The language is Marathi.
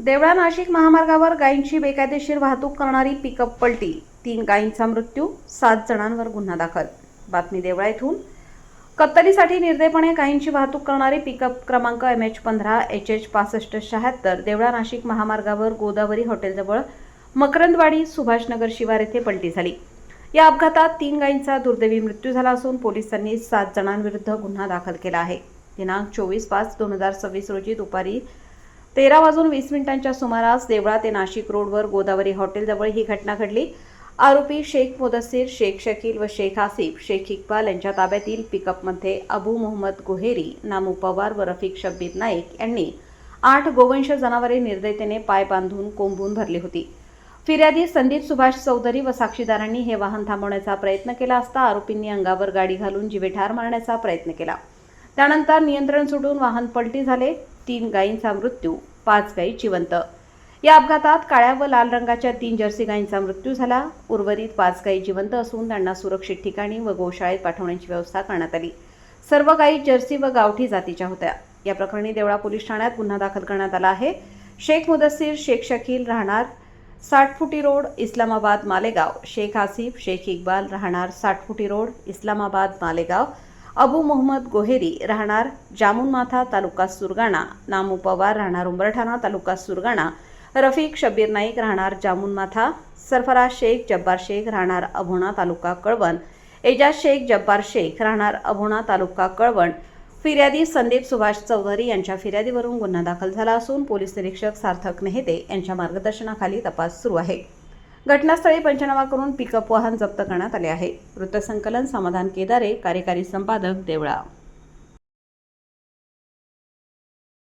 देवळा नाशिक महामार्गावर गायींची बेकायदेशीर वाहतूक करणारी पिकअप पलटी, 3 गायींचा मृत्यू, 7 जणांवर गुन्हा दाखल। बातमी देवळा येथून। कत्तलीसाठी निर्दयपणे गायींची वाहतूक करणारी पिकअप क्रमांक MH15 HH 6576 देवळा नाशिक महामार्गावर गोदावरी हॉटेलजवळ मकरंदवाडी सुभाषनगर शिवार येथे पलटी झाली। या अपघातात 3 गायींचा दुर्दैवी मृत्यू झाला असून पोलिसांनी 7 जणांविरुद्ध गुन्हा दाखल केला आहे। दिनांक 24/5/2026 रोजी दुपारी 13:20 सुमारास देवळा ते नाशिक रोडवर गोदावरी हॉटेलजवळ ही घटना घडली। आरोपी शेख मुदस्सीर, शेख शकील व शेख आसिफ, शेख इक्बाल यांच्या ताब्यातील पिकअपमध्ये अबू मोहम्मद गोहेरी, नामू पवार व रफिक शब्बीर नाईक यांनी 8 गोवंश जनावरे निर्दयतेने पाय बांधून कोंबून भरली होती। फिर्यादी संदीप सुभाष चौधरी व साक्षीदारांनी हे वाहन थांबवण्याचा प्रयत्न केला असता आरोपींनी अंगावर गाडी घालून जिवेठार मारण्याचा प्रयत्न केला। त्यानंतर नियंत्रण सुटून वाहन पलटी झाले। 3 गायींचा मृत्यू, 5 गायी जिवंत। या अपघातात काळ्या व लाल रंगाच्या 3 जर्सी गायींचा मृत्यू झाला। उर्वरित 5 गायी जिवंत असून त्यांना सुरक्षित ठिकाणी व गोशाळेत पाठवण्याची व्यवस्था करण्यात आली। सर्व गायी जर्सी व गावठी जातीच्या होत्या। या प्रकरणी देवळा पोलीस ठाण्यात गुन्हा दाखल करण्यात आला आहे। शेख मुदस्सीर, शेख शकील राहणार 60 फुटी रोड, इस्लामाबाद मालेगाव, शेख आसिफ, शेख इक्बाल राहणार 60 फुटी रोड, इस्लामाबाद मालेगाव, अबू मोहम्मद गोहेरी राहणार जामुन माथा तालुका सुरगाणा, नामू पवार राहणार उंबरठाणा तालुका सुरगाणा, रफिक शब्बीर नाईक राहणार जामुन माथा, सरफराज शेख जब्बार शेख राहणार अभोणा तालुका कळवण, एजाज शेख जब्बार शेख राहणार अभोणा तालुका कळवण। फिर्यादी संदीप सुभाष चौधरी यांच्या फिर्यादीवरून गुन्हा दाखल झाला असून पोलीस निरीक्षक सार्थक नेहते यांच्या मार्गदर्शनाखाली तपास सुरू आहे। घटनास्थळी पंचनामा करून पिकअप वाहन जप्त करण्यात आले आहे। वृत्तसंकलन समाधान केदारे, कार्यकारी संपादक देवळा।